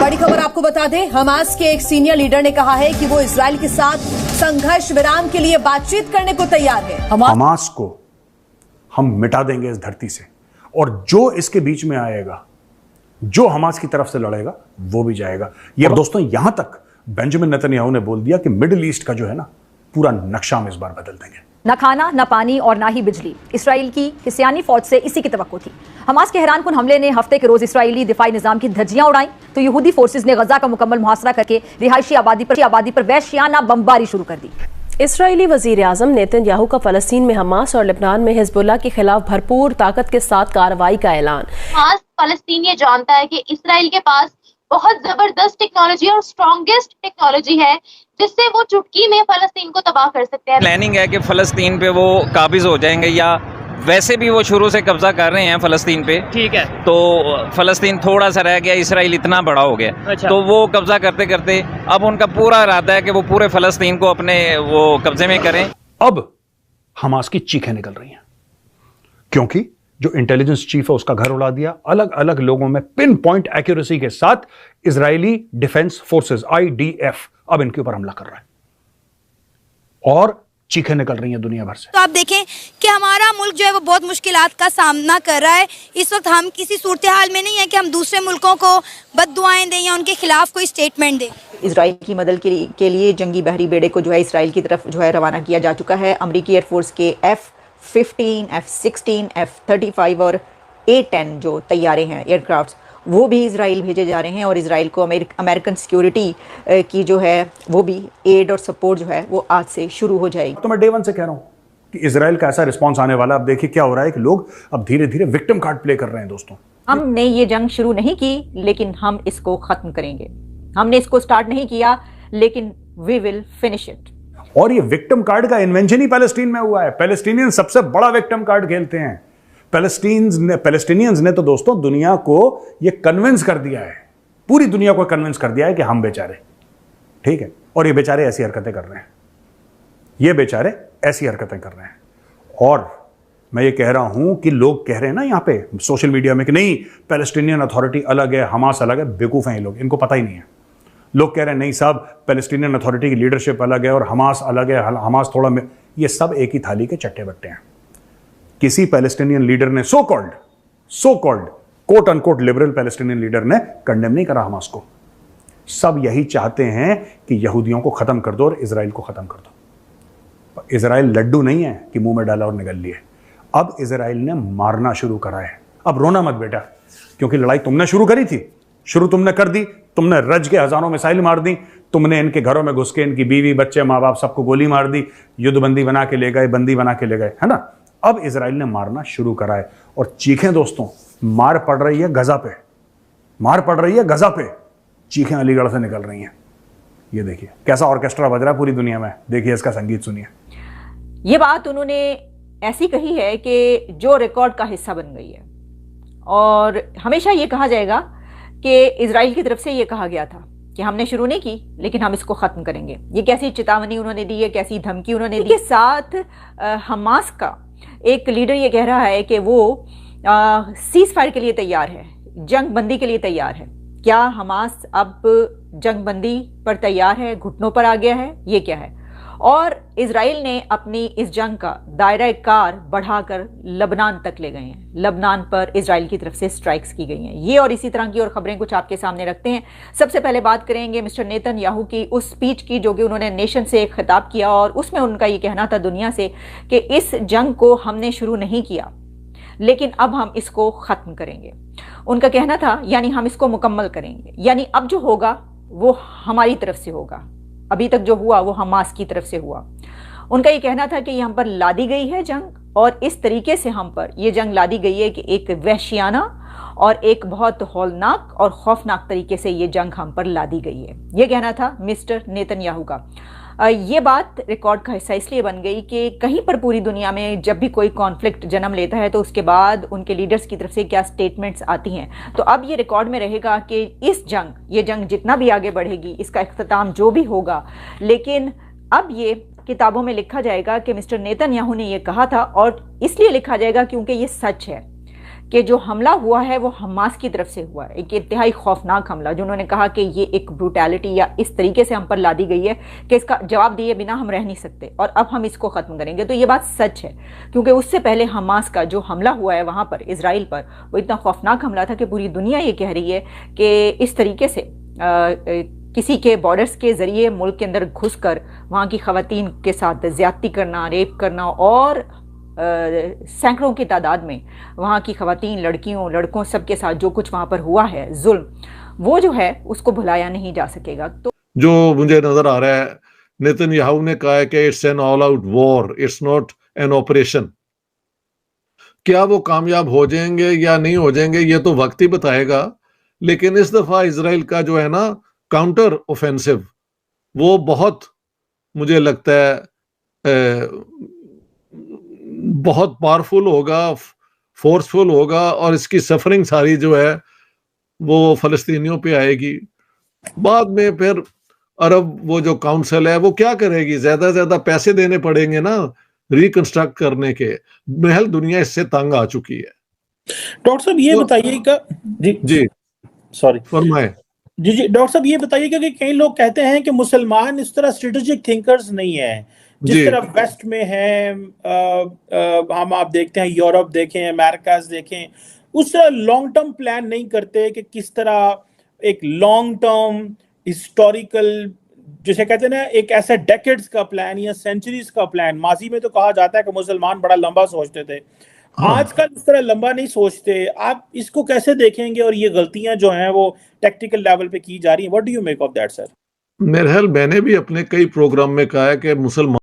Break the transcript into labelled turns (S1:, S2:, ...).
S1: बड़ी खबर आपको बता दें, हमास के एक सीनियर लीडर ने कहा है कि वो इजराइल के साथ संघर्ष विराम के लिए बातचीत करने को तैयार है।
S2: हमास को हम मिटा देंगे इस धरती से, और जो इसके बीच में आएगा, जो हमास की तरफ से लड़ेगा, वो भी जाएगा। ये दोस्तों, यहां तक बेंजामिन नेतन्याहू ने बोल दिया कि मिडिल ईस्ट का जो है ना, पूरा नक्शा हम इस बार बदल देंगे।
S3: न खाना, न पानी और ना ही बिजली। इसराइल की हिस्यानी फौज से इसी की तवक्को थी। हमास के हैरानकुन हमले ने हफ्ते के रोज इसराइली दिफाई निजाम की धज्जियां उड़ाई, तो यहूदी फोर्सेस ने गजा का मुकम्मल मुहासरा करके रिहायशी आबादी पर वहशियाना बमबारी शुरू कर दी।
S4: इसराइली वजीर आजम नेतन्याहू का फलस्तीन में हमास और लेबनान में हिजबुल्लाह के खिलाफ भरपूर ताकत के साथ कार्रवाई का ऐलान।
S5: हमास फलस्तीन ये जानता है कि इसराइल के पास बहुत जबरदस्त टेक्नोलॉजी और स्ट्रॉन्गेस्ट टेक्नोलॉजी है, जिससे वो चुटकी में फलस्तीन को तबाह कर सकते हैं।
S6: प्लानिंग है कि फलस्तीन पे वो काबिज हो जाएंगे, या वैसे भी वो शुरू से कब्जा कर रहे हैं फलस्तीन पे। ठीक है, तो फलस्तीन थोड़ा सा रह गया, इसराइल इतना बड़ा हो गया। अच्छा। तो वो कब्जा करते करते अब उनका पूरा इरादा है कि वो पूरे फलस्तीन को अपने वो कब्जे में करें।
S2: अब हमास की चीखें निकल रही हैं, क्योंकि जो इंटेलिजेंस चीफ है उसका घर उड़ा दिया। अलग अलग लोगों में पिन पॉइंट एक्यूरेसी के साथ इजरायली डिफेंस फोर्सेस IDF अब इनके ऊपर हमला कर रहा है, और चीखें निकल रही हैं दुनिया भर से।
S7: तो आप देखें कि हमारा मुल्क जो है वो बहुत मुश्किलात का सामना कर रहा है। इस वक्त हम किसी सूरत हाल में नहीं है कि हम दूसरे मुल्कों को बद्दुआएं दें या उनके खिलाफ कोई स्टेटमेंट दें।
S3: इसराइल की मदद के लिए जंगी बहरी बेड़े को जो है इसराइल की तरफ जो है रवाना किया जा चुका है। अमरीकी एयरफोर्स के F-15, F-16, F-35 और A-10 जो तैयारे हैं एयरक्राफ्ट, वो भी इसराइल भेजे जा रहे हैं, और इसराइल को अमेरिकन सिक्योरिटी की जो है वो भी एड और सपोर्ट जो है वो आज से शुरू हो जाएगी।
S2: तो मैं डे वन से कह रहा हूं कि इसराइल का ऐसा रिस्पांस आने वाला। अब देखिए क्या हो रहा है कि लोग अब धीरे धीरे विक्टिम कार्ड प्ले कर रहे हैं। दोस्तों,
S3: हमने ये जंग शुरू नहीं की, लेकिन हम इसको खत्म करेंगे। हमने इसको स्टार्ट नहीं किया, लेकिन वी विल फिनिश इट।
S2: और ये विक्टिम कार्ड का इन्वेंशन ही पैलेस्टीन में हुआ है। पैलेस्टीनियन सबसे बड़ा विक्टिम कार्ड खेलते हैं। पैलेस्टीनियंस ने तो दोस्तों दुनिया को ये कन्विंस कर दिया है, पूरी दुनिया को कन्विंस कर दिया है कि हम बेचारे ठीक है, और ये बेचारे ऐसी हरकतें कर रहे हैं, ये बेचारे ऐसी हरकतें कर रहे हैं। और मैं ये कह रहा हूं कि लोग कह रहे हैं ना यहाँ पे सोशल मीडिया में कि नहीं, पैलेस्टीनियन अथॉरिटी अलग है, हमास अलग है। बेवकूफ हैं ये लोग, इनको पता ही नहीं है। लोग कह रहे हैं नहीं साहब, पैलेस्टीनियन अथॉरिटी की लीडरशिप अलग है और हमास अलग है, हमास थोड़ा में, ये सब एक ही थाली के चट्टे बट्टे हैं। किसी पैलेस्टीनियन लीडर ने so called quote unquote liberal Palestinian leader ने कंडेम नहीं करा हमास को। सब यही चाहते हैं कि यहूदियों को खत्म कर दो और इजराइल को खत्म कर दो। इजराइल लड्डू नहीं है कि मुंह में डाला और निगल लिए। अब इजराइल ने मारना शुरू करा है। अब रोना मत बेटा, क्योंकि लड़ाई तुमने शुरू करी थी, शुरू तुमने कर दी। तुमने रज के हजारों मिसाइल मार दी, तुमने इनके घरों में घुस के इनकी बीवी बच्चे माँ बाप सबको गोली मार दी, युद्धबंदी बना के ले गए, बंदी बना के ले गए, है ना। अब इजराइल ने मारना शुरू करा है, और चीखें दोस्तों, मार पड़ रही है गजा पे, मार पड़ रही है गजा पे, चीखें अलीगढ़ से निकल रही हैं। ये देखिए कैसा ऑर्केस्ट्रा बज रहा है पूरी दुनिया में, देखिए इसका संगीत सुनिए।
S3: ये बात उन्होंने ऐसी कही है कि जो रिकॉर्ड का हिस्सा बन गई है, और हमेशा ये कहा जाएगा कि इजराइल की तरफ से ये कहा गया था कि हमने शुरू नहीं की, लेकिन हम इसको खत्म करेंगे। ये कैसी चेतावनी उन्होंने दी है, कैसी धमकी उन्होंने दी। के साथ हमास का एक लीडर ये कह रहा है कि वो सीज फायर के लिए तैयार है, जंग बंदी के लिए तैयार है। क्या हमास अब जंग बंदी पर तैयार है, घुटनों पर आ गया है, ये क्या है? और इजराइल ने अपनी इस जंग का दायरा कार बढ़ाकर लबनान तक ले गए हैं। लबनान पर इजराइल की तरफ से स्ट्राइक्स की गई हैं। ये और इसी तरह की और खबरें कुछ आपके सामने रखते हैं। सबसे पहले बात करेंगे मिस्टर नेतन्याहू की उस स्पीच की जो कि उन्होंने नेशन से एक खिताब किया, और उसमें उनका ये कहना था दुनिया से कि इस जंग को हमने शुरू नहीं किया, लेकिन अब हम इसको खत्म करेंगे। उनका कहना था यानी हम इसको मुकम्मल करेंगे, यानी अब जो होगा वो हमारी तरफ से होगा। अभी तक जो हुआ वो हमास की तरफ से हुआ। उनका ये कहना था कि ये हम पर लादी गई है जंग, और इस तरीके से हम पर ये जंग लादी गई है कि एक वहशियाना और एक बहुत हौलनाक और खौफनाक तरीके से ये जंग हम पर लादी गई है। ये कहना था मिस्टर नेतन्याहू का। ये बात रिकॉर्ड का हिस्सा इसलिए बन गई कि कहीं पर पूरी दुनिया में जब भी कोई कॉन्फ्लिक्ट जन्म लेता है तो उसके बाद उनके लीडर्स की तरफ से क्या स्टेटमेंट्स आती हैं। तो अब ये रिकॉर्ड में रहेगा कि ये जंग जितना भी आगे बढ़ेगी, इसका इख्तिताम जो भी होगा, लेकिन अब ये किताबों में लिखा जाएगा कि मिस्टर नेतन्याहू ने ये कहा था, और इसलिए लिखा जाएगा क्योंकि ये सच है कि जो हमला हुआ है वो हमास की तरफ से हुआ है, एक इंतहाई खौफनाक हमला, जो उन्होंने कहा कि ये एक ब्रूटैलिटी या इस तरीके से हम पर लादी गई है कि इसका जवाब दिए बिना हम रह नहीं सकते और अब हम इसको ख़त्म करेंगे। तो ये बात सच है, क्योंकि उससे पहले हमास का जो हमला हुआ है वहाँ पर इजराइल पर, वो इतना खौफनाक हमला था कि पूरी दुनिया ये कह रही है कि इस तरीके से किसी के बॉर्डर्स के ज़रिए मुल्क के अंदर घुसकर वहाँ की ख़वातीन के साथ ज़्यादती करना, रेप करना और सैकड़ों की तादाद में वहाँ की ख़वातीन, लड़कियों, लड़कों सबके साथ जो कुछ वहाँ पर हुआ है जुल्म, वो जो है उसको भुलाया नहीं जा सकेगा। तो जो मुझे नज़र आ रहा है, नेतन्याहू ने कहा है कि it's an all out war, it's not an operation. क्या वो कामयाब हो जाएंगे या नहीं हो जाएंगे ये तो वक्त ही बताएगा, लेकिन इस दफ़ा इजराइल का जो है ना काउंटर ऑफेंसिव, वो बहुत मुझे लगता है बहुत पावरफुल होगा, फोर्सफुल होगा और इसकी सफरिंग सारी जो है वो फलस्तीनियों पे आएगी। बाद में फिर अरब वो जो काउंसिल है वो क्या करेगी, ज्यादा से ज्यादा पैसे देने पड़ेंगे ना रिकंस्ट्रक्ट करने के। महल दुनिया इससे तंग आ चुकी है।
S8: डॉक्टर साहब ये बताइएगा, जी सॉरी
S3: फरमाए।
S8: जी डॉक्टर साहब ये बताइएगा कि कई लोग कहते हैं कि मुसलमान इस तरह स्ट्रेटेजिक थिंकर्स नहीं है जिस तरह वेस्ट में है। हम आप देखते हैं यूरोप देखें, अमेरिका देखें, उस तरह लॉन्ग टर्म प्लान नहीं करते कि किस तरह एक लॉन्ग टर्म हिस्टोरिकल, जिसे कहते हैं ना, एक ऐसा डेकेड्स का प्लान या सेंचुरीज का प्लान। माजी में तो कहा जाता है कि मुसलमान बड़ा लंबा सोचते थे, आजकल इस तरह लंबा नहीं सोचते। आप इसको कैसे देखेंगे और ये गलतियां जो हैं वो टेक्निकल लेवल पे की जा रही हैं, what do you make of that sir?
S3: मेरे ख्याल मैंने भी अपने कई प्रोग्राम में कहा है कि मुसलमान